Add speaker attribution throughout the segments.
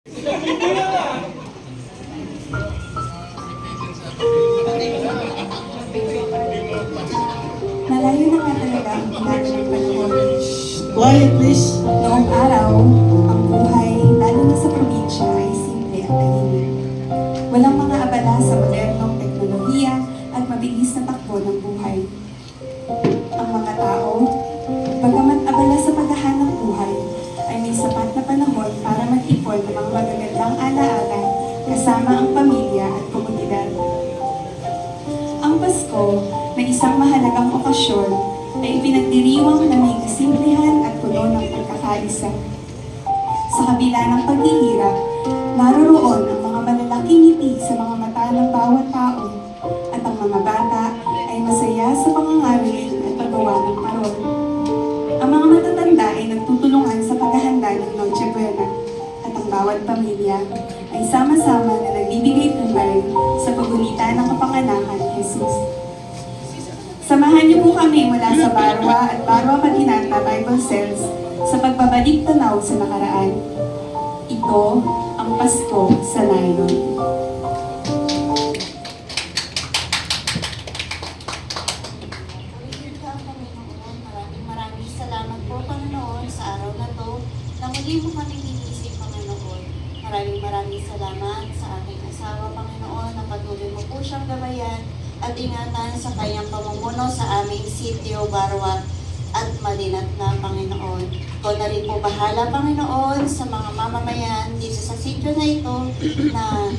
Speaker 1: Malayo na nga talaga ang pinag ng panahon.
Speaker 2: Quiet, please.
Speaker 1: Noong araw, ang buhay, lalo na sa probinsya, ay simple at tahimik. Walang mga abala sa modernong teknolohiya at mabilis na takbo ng buhay. Ang mga tao, bagamat abala sa paghahanap buhay, ay may sapat na panahon para mag-ipon ng mga magagandang alaala kasama ang pamilya at komunidad. Ang Pasko, na isang mahalagang okasyon, ay ipinagdiriwang na may kasimplihan at puno ng pagkakaisa. Sa kabila ng paghihirap, naroroon ang mga malalaking ngiti sa mga mata ng bawat tao at ang mga bata ay masaya sa pangangaral at paggawa ng parol. Ang mga matatanda ay nagtutulungan sa paghahanda ng Noche Buena at ang bawat pamilya ay sama-sama na nagbibigay pumbay sa pagunita ng kapanganakan ni Jesus. Samahan niyo po kami mula sa Barwa at Barwa Maginata Bible Cells sa pagbabalik tanaw sa nakaraan. Ito ang Pasko sa Nayon.
Speaker 3: Maraming salamat po, Panginoon, sa araw na to na muli mo kaming inisip, Panginoon. Maraming salamat sa aking asawa, Panginoon, na patuloy mo po siyang gabayan at ingatan sa kanyang pamumuno sa aming sitio, Barwa at Malinat na, Panginoon. Ikaw na rin po bahala, Panginoon, sa mga mamamayan dito sa sitio na ito na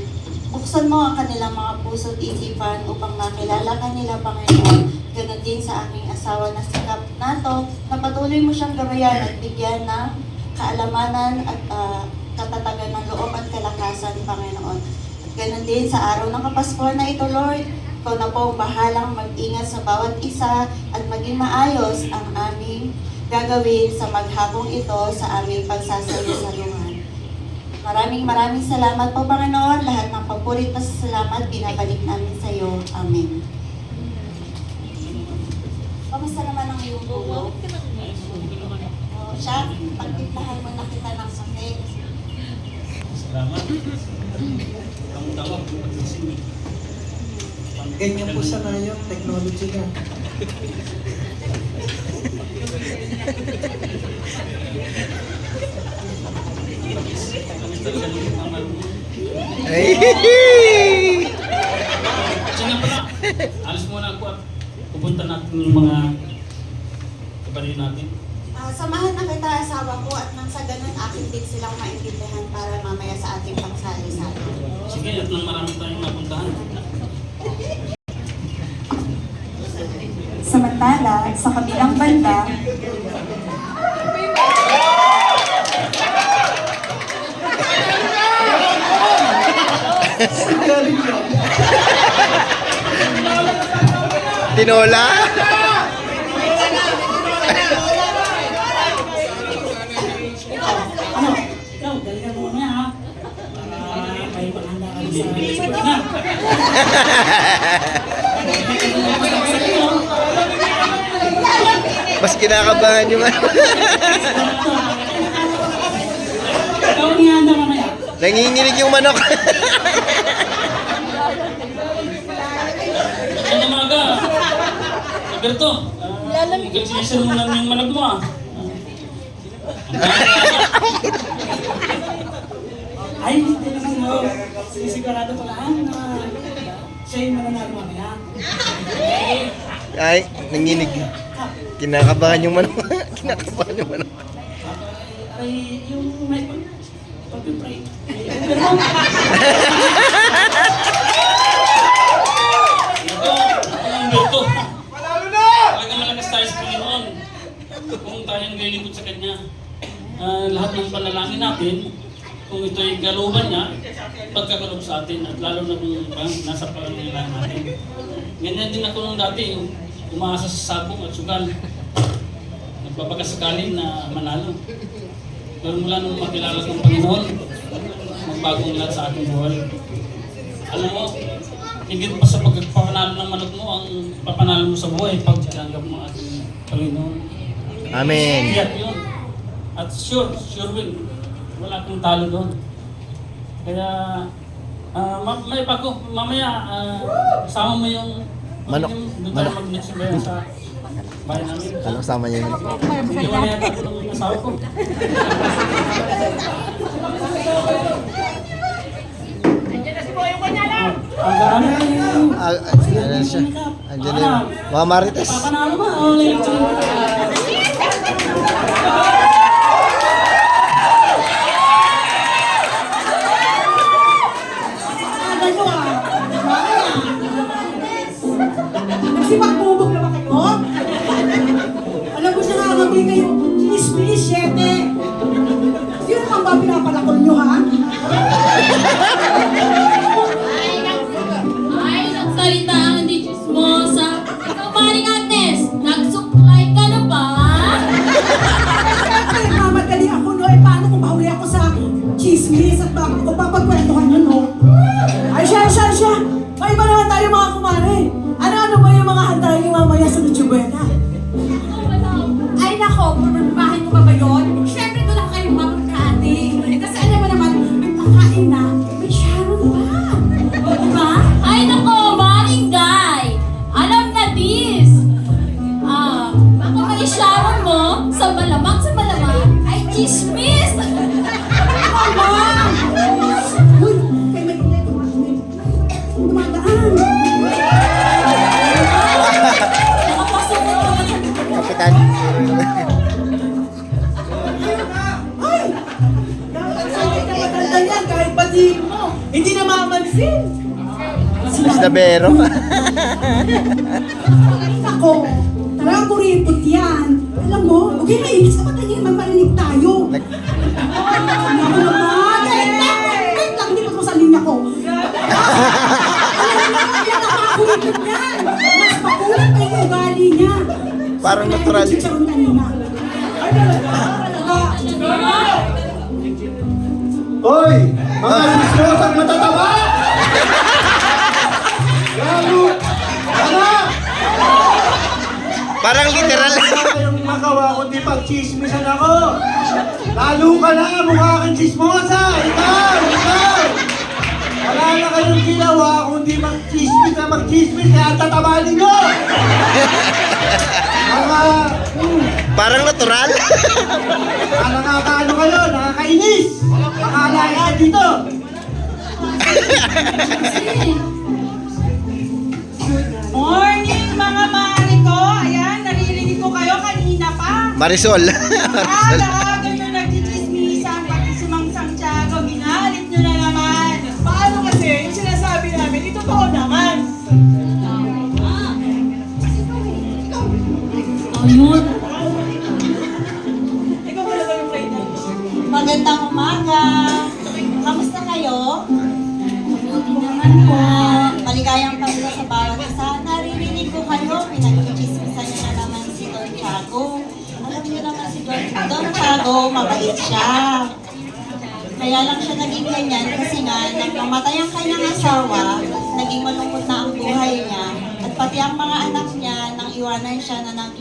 Speaker 3: buksan mo ang kanilang mga puso at isipan upang makilala kanila, Panginoon. Ganon din sa aking asawa na si Kap Nato, na patuloy mo siyang gabayan at bigyan ng kaalamanan at katatagan ng loob at kalakasan, Panginoon. At ganon din sa araw ng Kapaskuhan na ito, Lord. Ikaw na po ang bahalang mag-ingat sa bawat isa at maging maayos ang aming gagawin sa maghapong ito sa aming pagsasalusaluhan. Maraming salamat po, Panginoon. Lahat ng papurit na salamat binabalik namin sa iyo. Amen. Kamusta naman ang iyong bulo? Siya, pagtitlahan mo na kita ng sakit.
Speaker 2: Salamat. Tawag-tawag. Ganyan po sa ngayon, technology na.
Speaker 4: Sige pala, alis muna ako at pupunta natin yung mga kapatid natin.
Speaker 3: Samahan na kita, asawa ko, at nang sa ganun akin din silang maintindihan para mamaya sa ating pagsali-sali.
Speaker 4: Sige, at nang marami tayong napuntahan.
Speaker 1: Samantala, sa kabilang banda,
Speaker 5: Tinola?
Speaker 2: Ikaw, galingan mo na ha. May paghanda ka sa na.
Speaker 5: Mas kinakabahan yung ano.
Speaker 2: Ikaw ang ihanda mamaya.
Speaker 5: Nanginginig yung manok.
Speaker 4: Ano umaga? Alberto, congratulations mo lang yung manag mo ah.
Speaker 2: Ay, hindi naman no. Sisigurado ko lang na siya yung mananalo mamaya.
Speaker 5: Ay, nanginig. Kinakabahan yung manok. Kinakabahan yung manok.
Speaker 2: Ay, yung may pag-pray.
Speaker 4: Alberto, talagang malakas tayo sa Panginoon. Kung tayo ang gailingkod sa Kanya, lahat ng panalangin natin, kung ito ay galuban niya, pagkagalob sa atin, at lalo na kung nasa pangangailangan natin. Ganyan din ako nung dati, umaasa sa sabong at sugal. Nagpapakasakalin na manalo. Pero mula nung makilala ng Panginoon, magbagong lahat sa ating buhay. Alam mo, higit pa sa pagpapanalo ng manok mo, ang papanalo mo sa buhay, pagtanggap mo ating Panginoon.
Speaker 5: Amen.
Speaker 4: Iyak yun. At sure win. Wala akong talo doon. Kaya, may bago, mamaya, kasama mo yung
Speaker 5: Manok.
Speaker 4: doon tayo mag-nagsibayan sa bayan namin.
Speaker 5: Anong sama niya yun?
Speaker 4: Hindi wala yata ako ng asawa ko. Ang dami.
Speaker 5: Ayan siya. Andiyan na yun. Mga Marites.
Speaker 4: Papanalo ba? O, late.
Speaker 6: Nagsipagpubog na ba kayo? Alam mo siya nakakabili kayo, please, 7. Sino naman ba pinapalakol nyo, ha?
Speaker 7: Ay, nagsalita ang hindi chismosa. Ikaw, Maring Agnes, nagsuklay ka na ba?
Speaker 6: Siyempre, mamadali ako, no? Eh, paano kung mahuli ako sa chismis at baka ko papagkwentuhan nyo, no? Ay, siya. May iba naman tayo mga kumare. Ano ba yung mga handa niyo mamaya sa Noche Buena? Ay, nako, pururbahin mo pa ba yun? Siyempre, doon lang kayo mamagkati. Kasi alam mo naman, may pakain na, may Sharon pa. Diba?
Speaker 7: Ay, nako, Maring Guy. Alam na this. Baka may Sharon mo, sa malamang ay chismis.
Speaker 6: Mama! Uy, kay may dumadaan.
Speaker 7: Nakapasok na naman.
Speaker 5: Kapitan.
Speaker 6: Ay! Nakakasakit na maganda yan kahit batiin mo. Hindi na mamansin.
Speaker 5: Isnabero.
Speaker 6: Ako, talagang kuripot yan. Alam mo, okay na ilis sa mata niya, magparinig tayo. Ako naman, wait lang, hindi pa ko sa linya ko. Alam mo, yan nakakuripot yan. Mas makulit pa yung ugali niya.
Speaker 5: Parang natural.
Speaker 6: Sabi na yung chicharon kanina. Ay, talaga?
Speaker 8: Hoy! Mga sismos at matataba! Lalo! Ano?
Speaker 5: Parang literal.
Speaker 8: Wala kayong magawa kundi pag-chismisan ako! Lalo ka na! Mukha kang chismosa! Ikaw! Wala na kayong ginawa kundi mag-chismis na mag-chismis kaya ang tataba ninyo! Mga...
Speaker 5: Parang natural.
Speaker 8: Nakakaano kayo? Nakakainis! Makalain ka dito!
Speaker 9: Morning mga mare ko! Ayan, naririnig ko kayo kanina pa.
Speaker 5: Marisol.
Speaker 9: Alaga nyo nagchichismisan, pati si Mang Santiago, ginalit nyo na naman. Paano kasi? Yung sinasabi namin, ito totoo naman.
Speaker 7: Ayun.
Speaker 9: Ikaw talaga yung play na.
Speaker 3: Magandang umaga. Kamusta kayo?
Speaker 7: Buti naman po.
Speaker 3: Maligayang Pasko sa bawat isa. Naririnig ko kayo, pinag-chismisan niyo na naman si Don Tiago. Alam niyo naman si Don Tiago, mabait siya. Kaya lang siya naging ganyan kasi nga, nang namatay ang kanyang asawa, naging malungkot na ang buhay niya. At pati ang mga anak niya, nang iwanan siya na ng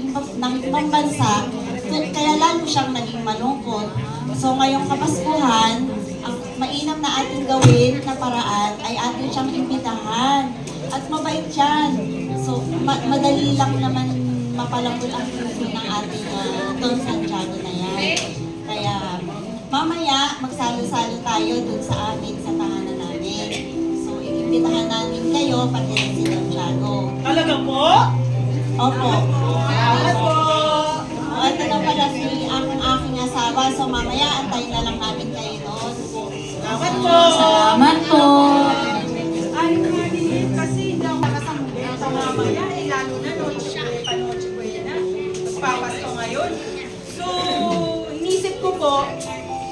Speaker 3: ibang bansa, kaya lalo siyang naging malungkot. So ngayong Kapaskuhan, ang mainam na ating gawin na paraan ay atin siyang imbitahan. At mabait yan. So madali lang naman mapalambol ang puso ng ating Don Santiago na yan. Kaya mamaya magsalo-salo tayo dun sa amin, sa tahanan namin. So iimbitahan namin kayo, pati rin si Don Tiago.
Speaker 9: Talaga po?
Speaker 3: Opo.
Speaker 9: Salamat po.
Speaker 3: Ito na pala ang aking asawa. So mamaya antayin na lang namin kayo doon.
Speaker 9: Salamat po.
Speaker 7: Salamat po.
Speaker 9: Ay, Marie, kasi hindi ako nakasangli sa mamaya. Eh, lalo na Noche Buena. Papasko ngayon. So, inisip ko po,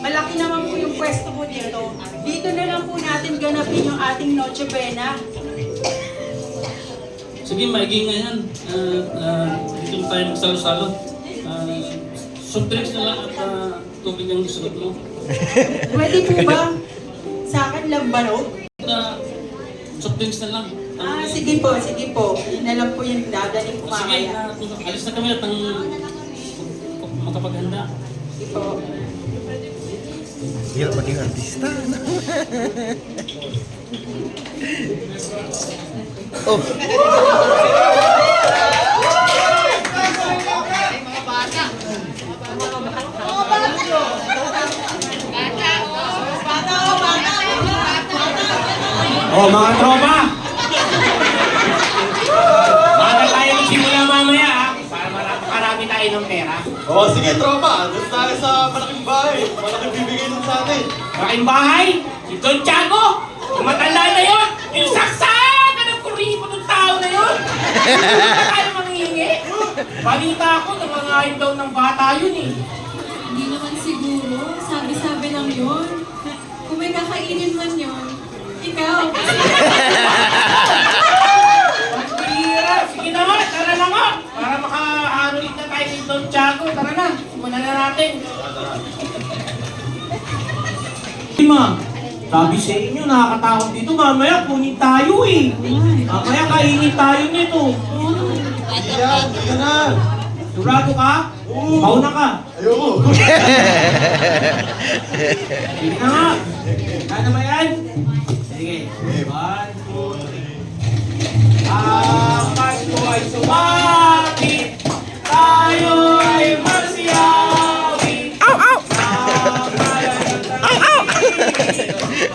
Speaker 9: malaki naman po yung pwesto ko dito. Dito na lang po natin ganapin yung ating Noche Buena.
Speaker 4: Sige, maigi nga yan. Dito na tayo magsalo-salo. Soft drinks na lang at tubig ang isunod mo.
Speaker 9: Pwede po ba? Sa akin lang ba, no?
Speaker 4: Soft drinks na lang.
Speaker 9: Sige po, sige po. Yun na lang po yung dadaling ko
Speaker 4: Sige,
Speaker 9: mamaya.
Speaker 4: alis na kami at ang makapaghanda.
Speaker 9: Sige po.
Speaker 5: Hirap maging artista. Oh.
Speaker 8: Oh, mga tropa! Baka tayo magsimula mamaya, ha? Para makakarami tayo ng pera.
Speaker 10: Oh, sige, tropa. Doon tayo sa malaking bahay. Malaking bibigay dun sa atin.
Speaker 8: Malaking bahay, si Don Tiago, yung matanda na yun, yung saksakan ng kuripo ng tao na yun. Hindi na tayo manghingi. Balita ko, nangangain daw ng bata yun eh.
Speaker 7: Hindi naman siguro. Sabi-sabi lang yun. Kung may kakainin man yun, ikaw.
Speaker 8: Pira, sige na nga, tara na nga. Para makaharulit na tayo ni Don Tiago. Tara na, simulan na natin. Ma, sabi sa inyo, nakakatakot dito. Mamaya, kunin tayo eh. Mamaya, kainin tayo nito.
Speaker 10: Yan, sige na.
Speaker 8: Sigurado ka? Pauna ka.
Speaker 10: Ayoko.
Speaker 8: Sige na nga. Kaya ba yan? Sige. 1, 2, 3. Ang Pasko ay sumapit. Tayo ay magsiyawi. Ow! Ow! Ow! Ow!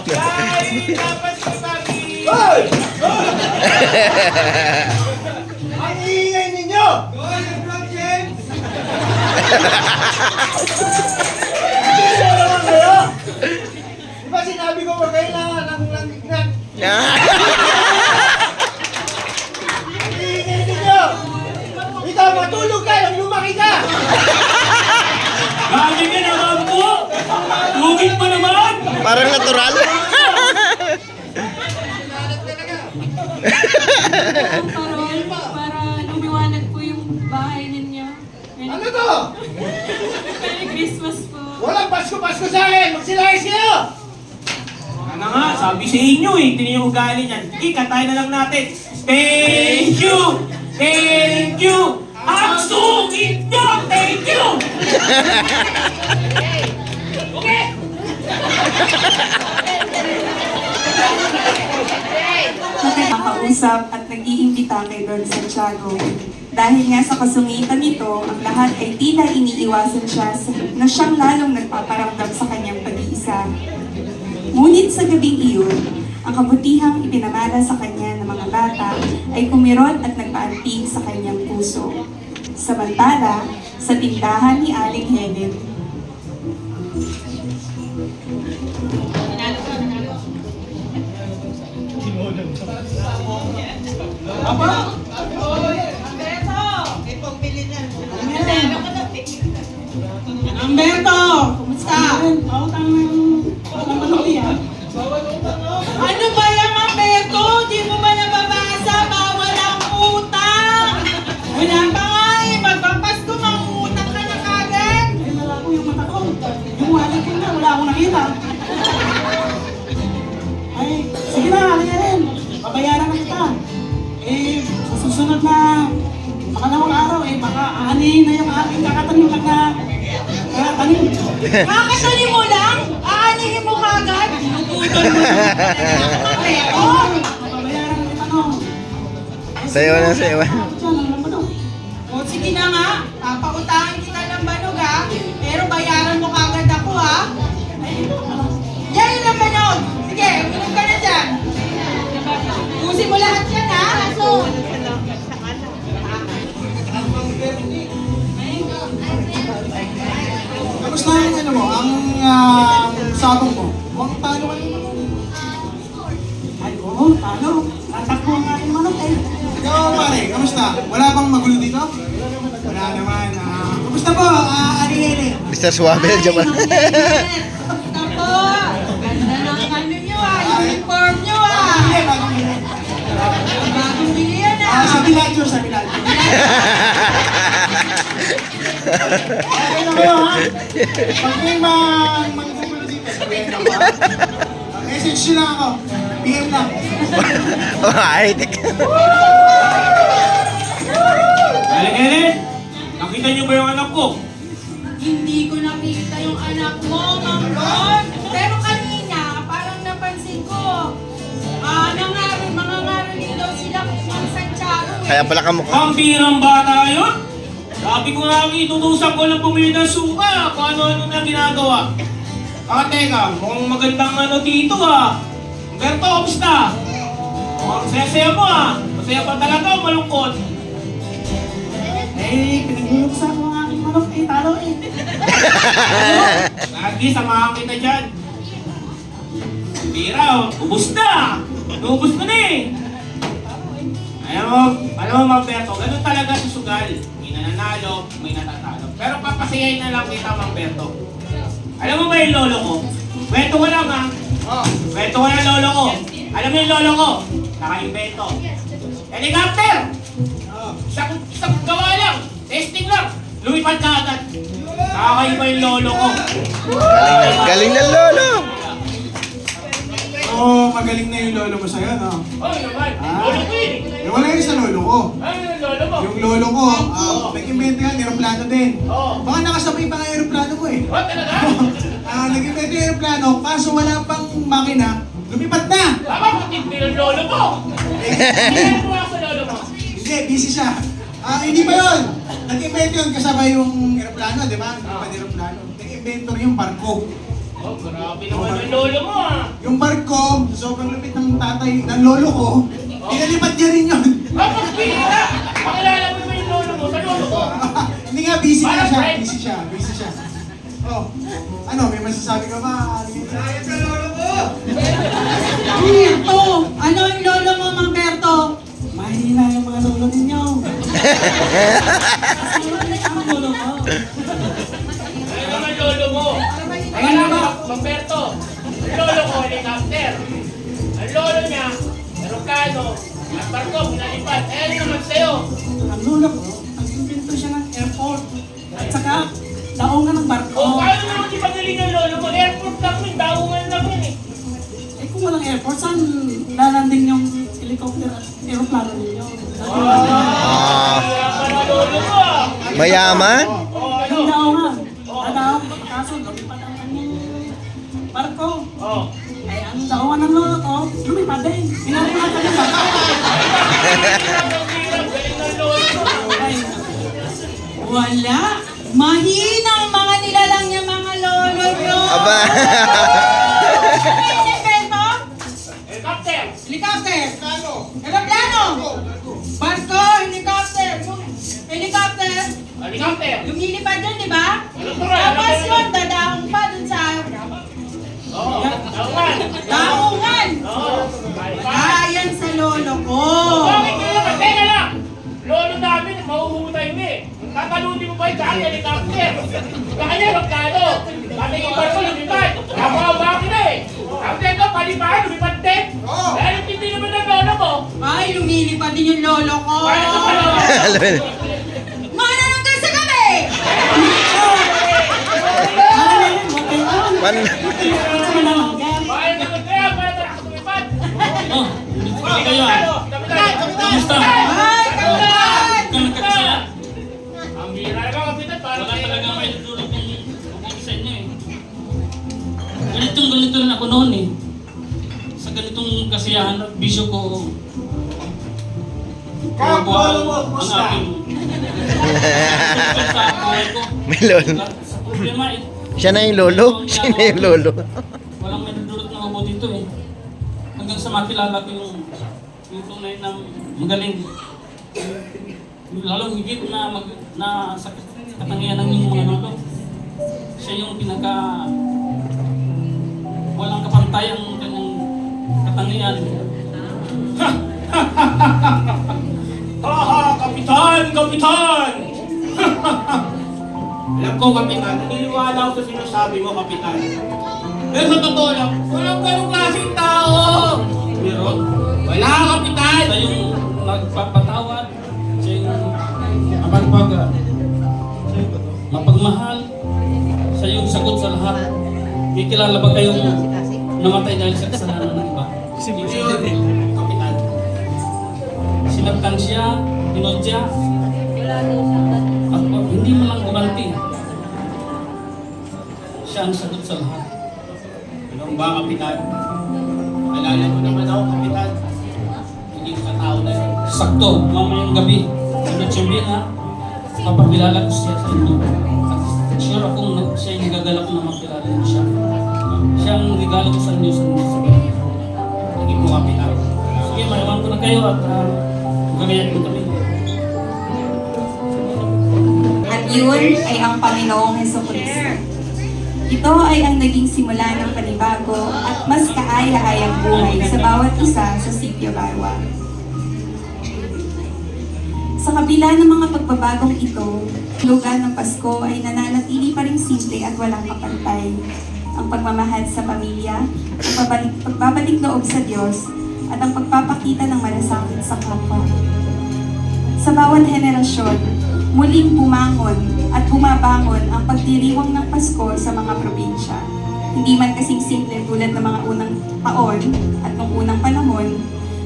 Speaker 8: Kahit dapat sumagi.
Speaker 10: Hoy! Ang iingay ninyo! Sino naman kayo? Di ba sinabi ko ba kayo ng ignat? Ang iingay ninyo! Ikaw, matulog ka! Nang lumaki ka!
Speaker 8: Galing ka naman po! Lugit pa naman!
Speaker 5: Parang natural.
Speaker 7: Parol, para lumiwanag po yung bahay ninyo.
Speaker 10: Ano to?
Speaker 7: Merry Christmas po.
Speaker 10: Walang Pasko-Pasko sa akin! Magsilayas kayo!
Speaker 8: Ano nga, sabi sa inyo eh, tingnan yung ugali niyan. Sige, kantahin na lang natin. Thank you! Thank you! Ang sungit nyo! Thank you! Okay!
Speaker 1: Nakakausap at nag-iimbita kay Don Santiago. Dahil nga sa kasungitan nito, ang lahat ay tila iniiwasan siya na siyang lalong nagpaparamdam sa kanyang pag-iisa. Ngunit sa gabing iyon, ang kabutihang ipinamana sa kanya ng mga bata ay kumirot at nagpaantig sa kanyang puso. Samantala, sa tindahan ni Aling Helen,
Speaker 6: Humberto! Kumusta? Ano ba yung Humberto? Di mo ba nababasa? Bawal ang utang! Wala pa nga eh! Magpapasko, mangutang ka na kagad!
Speaker 2: Ay, malabo yung mata ko. Yung wallet ko na, wala akong nakita. Ay, sige na, halika rin. Babayaran na kita. Eh, sa susunod na pangalawang araw, eh, baka aanihin na yung aking kakatanim lang na tanim.
Speaker 6: Kakatanim mo lang? Aanihin mo kagad? Pinututol mo yung
Speaker 2: Babayaran na kita, no?
Speaker 5: Sayaw na, sayaw.
Speaker 2: Diyan, ang laman, no?
Speaker 6: O sige na nga, papautahan kita ng banog ha. Pero bayaran mo kagad ako ha. Yan yung ng banog. Sige, uminom ka na dyan. Usin mo lahat yan ha.
Speaker 8: Kamusta yung ano mo, ang sabong mo? Mukhang talo ka naman.
Speaker 2: Ay, oo, talo. Tatakbo ang aking manok, eh.
Speaker 8: Ikaw pare, kamusta? Wala bang magulo dito? Wala naman. Kamusta po, Ariele?
Speaker 5: Mr. Suave, dyan ba?
Speaker 6: Kamusta po? Ganda ng ano nyo ha, uniform nyo ha. Bagong bili yan ha.
Speaker 8: Sa Biladyo, sa Biladyo. Okay na kayo ha? Pag may magkukulo dito, sabihin ako ha? Message nyo lang ako. PM lang.
Speaker 5: Oh, high-tech.
Speaker 8: Helen, nakita nyo ba yung anak ko?
Speaker 6: Hindi ko nakita yung anak mo, Mang Ron.
Speaker 5: Kaya pala kamukha.
Speaker 10: Ang birang bata yun. Sabi ko nga, itutusan ko lang bumili ng suka. Kung ano-ano na ginagawa. Teka, mukhang magandang ano dito ah. Humberto, kamusta? Mukhang saya-saya mo ah. Masaya pa talaga o malungkot?
Speaker 2: Eh, pinaglulog sa mga aking manok eh, talo eh.
Speaker 10: Lagi, samahan kita dyan. Bira, ubus na! Ubus na eh! Alam mo, Mamberto, ganun talaga si Sugal. May nananalo, may natatalo. Pero papasayain na lang kita, Mamberto. Alam mo ba yung lolo ko? Kwento ko lang ha. Kwento ko ng lolo ko. Alam mo yung lolo ko? Naka-invento. Helicopter! Isang gawa lang. Testing lang. Lumipad ka agad. Nakakaiba yung lolo ko.
Speaker 5: Galing ng lolo.
Speaker 8: Oo, magaling na yung lolo mo sa'yo, no?
Speaker 10: Oh, naman. Lolo ko yun.
Speaker 8: Eh, wala yun sa lolo ko.
Speaker 10: Ano yung lolo mo?
Speaker 8: Yung lolo ko, nag-invento yan, aeroplano din.
Speaker 10: Oo.
Speaker 8: Baka nakasabay pa ang aeroplano ko eh.
Speaker 10: Oh, talaga?
Speaker 8: Nag-invento yung aeroplano, kaso wala pang makina, lumipad na!
Speaker 10: Baka matindi ng lolo mo. Hindi mo ako sa lolo mo.
Speaker 8: Hindi, busy siya. Hindi pa yun! Nag-invento yun kasama yung aeroplano, di ba? Lumipad aeroplano. Nag-inventor yung barko.
Speaker 10: Oh, grabe naman ang lolo mo ah.
Speaker 8: Yung barko, sa sobrang lupit ng tatay, ng lolo ko, pinalipad niya rin yun.
Speaker 10: Ah, pagpira! Pakilala mo ba yung lolo mo sa lolo ko?
Speaker 8: Hindi nga, busy na siya.
Speaker 10: Parang
Speaker 8: Busy siya. Oh, ano, may masasabi ka ba? Ayos ka, lolo ko!
Speaker 6: Berto! Ano ang lolo mo, Mang Berto?
Speaker 2: Mahina yung mga lolo ninyo. Ang lolo ko.
Speaker 10: Ano naman lolo mo? Teka lang, Mamberto. Ang lolo ko, helicopter. Ang lolo niya, aeroplano. Ang barko, pinalipad. Eh, ano naman sa'yo?
Speaker 2: Ang lolo ko, nag-invento siya ng airport. At saka, daungan ng barko.
Speaker 10: O, paano naman di pagaling ang lolo mo? Airport lang yun, daungan lang yun eh.
Speaker 2: Eh kung walang airport, saan lalanding yung helicopter at aeroplano ninyo?
Speaker 10: Kaya pala lolo mo ah.
Speaker 5: Mayaman?
Speaker 10: O, ano?
Speaker 2: Yung daungan. Tadaw, kaso lumipad ang kanyang barko.
Speaker 10: O.
Speaker 2: Eh, ang daungan ng lolo ko, lumipad din. Pinalipad ka ng barko.
Speaker 10: Galing ng lolo mo.
Speaker 2: Ay,
Speaker 6: Wala. Mahina ang mga nilalang niya mga lolo nyo.
Speaker 5: Aba.
Speaker 6: Ano yung invento?
Speaker 10: Helicopter.
Speaker 6: Helicopter. Aeroplano. Barko, helicopter. Yung helicopter,
Speaker 10: Helicopter.
Speaker 6: lumilipad yun, di ba?
Speaker 10: Ano to rin?
Speaker 6: Tapos yun, dadaong pa dun sa
Speaker 10: Oo, daungan.
Speaker 6: daungan.
Speaker 10: Oo.
Speaker 6: Ayan sa lolo ko.
Speaker 10: Bakit kaya naman? Teka lang! Lolo namin, mahuhutay mo eh. Kakalunin mo ba yung saan helicopter? Kaya magkano? Pati yung barko lumipad. Nakakawaki na eh. Ang teko, palipahan, lumipad din. Dahil hindi naman ng lolo mo.
Speaker 6: Ay, lumilipad din yung lolo ko.
Speaker 10: Kaya ito pala.
Speaker 6: Manananggal sa gabi!
Speaker 5: Man.
Speaker 10: Kaya naman kaya, para tayo lumipad.
Speaker 4: Oh, hindi kayo ah. Kamusta?
Speaker 6: Ay, kapitan!
Speaker 4: Ikaw nagkakasaya?
Speaker 10: Ang bira na kapitan, parang
Speaker 4: Wala talaga may dudulog yung sa inyo eh. Ganito rin ako noon eh. Sa ganitong kasiyahan at bisyo ko,
Speaker 8: Kapwa mo,
Speaker 4: ang
Speaker 8: kumusta?
Speaker 4: aking sa buhay ko.
Speaker 5: May lolo.
Speaker 4: Sa problema eh,
Speaker 5: Siya na yung lolo? Siya na yung lolo.
Speaker 4: walang may dudulot ng abo dito eh. Hanggang sa makilala ko yung tunay na magaling. Lalong higit na sa katangian ng inyong mga lolo. Siya yung walang kapantay ang kanyang katangian.
Speaker 10: Kapitan! Kapitan! Alam ko, Kapitan, naniniwala ako sa sinasabi mo, Kapitan. Pero sa totoo lang, walang ganong klaseng tao! Meron? Wala, Kapitan!
Speaker 4: Siya yung nagpapatawad. Siya yung mapagmahal. Siya yung sagot sa lahat. May kilala ba kayong namatay dahil sa kasalanan ng iba?
Speaker 10: Hindi yun, Kapitan.
Speaker 4: Sinaktan siya, pinodya, at hindi mo lang gumanti. Siya ang sagot sa lahat.
Speaker 10: Anong ba, Kapitan? Alala mo naman ako, Kapitan. Hindi ka tao na yun.
Speaker 4: sakto, mamayang gabi, Noche Buena, papakilala ko siya sa inyo. At sure akong siya yung nagagalak na makilala niyo siya. Siya ang regalo ko sa inyo sa gabi. Naging po kami na. Sige, mayaman ko na kayo at gagayan ko kami.
Speaker 1: At yun ay ang Panginoong Hesukristo. Ito ay ang naging simula ng panibago at mas kaaya-ayang buhay sa bawat isa sa Sitio Barwa. Sa kabila ng mga pagbabagong ito, lugar ng Pasko ay nananatili pa rin simple at walang kapantay. Ang pagmamahal sa pamilya, ang pagbabalik loob sa Diyos, at ang pagpapakita ng malasakit sa kapwa. Sa bawat henerasyon, muling bumangon at bumabangon ang pagdiriwang ng Pasko sa mga probinsya. Hindi man kasing simple tulad ng mga unang taon at ng unang panahon,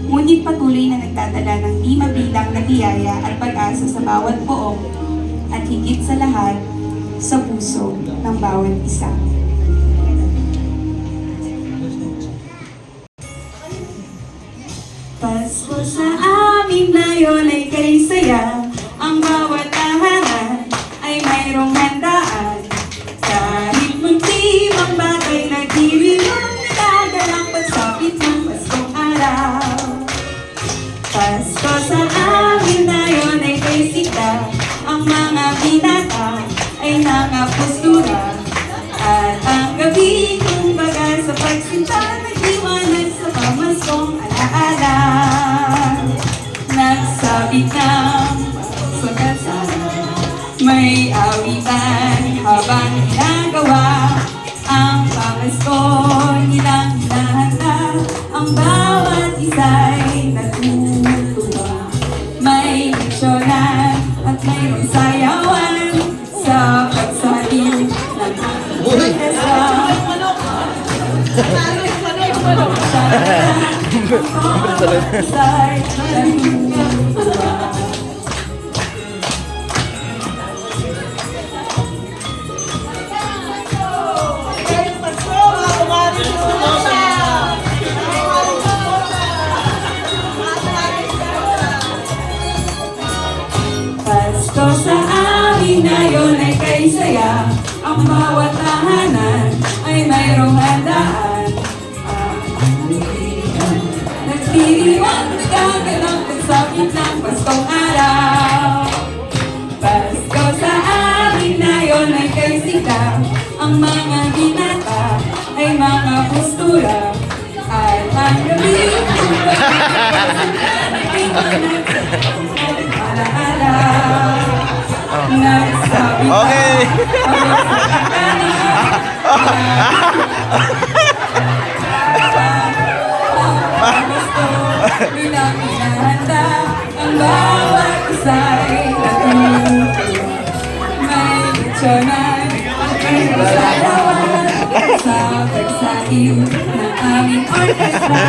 Speaker 1: ngunit patuloy na nagdadala ng di mabilang na biyaya at pag-asa sa bawat poong at higit sa lahat, sa puso ng bawat isa. Pasko sa amin ngayon ay kay saya, ang bawat tahanan ay mayroong handaan. Kahit munti mang bagay nagdiwilong, nagagalang pagsapit ng Paskong araw. Pasko sa amin ngayon ay kay sika, ang mga binata ay nangapostura. At ang gabi kumbaga sa pagsinta, nag-iwanan sa pamaskong alaala. Nagsabit ng pagkasama, may awitan habang ginagawa ang pamasko nilang hinahanda. Ang bawat isa'y natutuwa, may leksyonan at mayroong sayawan sa pagsaliw ng orkestra. Pasko sa amin ngayon ay kay saya, ang bawat tahanan ay mayroong handaan. Nagdiriwang nagagalang pagsapit ng Paskong araw. Pasko sa amin ngayon ay kay sika, ang mga binata ay mga postura. At ang gabi alaala. Nagsabi ka, bilang hinahanda, ang bawat isa'y natutuwa. May leksyonan at may sayawan sa pagsaliw ng aming orkestra.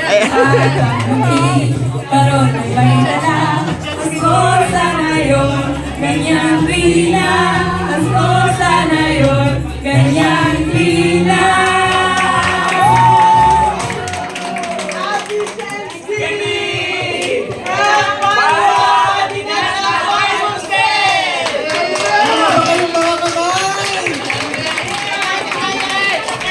Speaker 1: At ang hindi karoon ay may dala. Pasko sana yun, ganyang bilang. Pasko sana yun, ganyang bilang.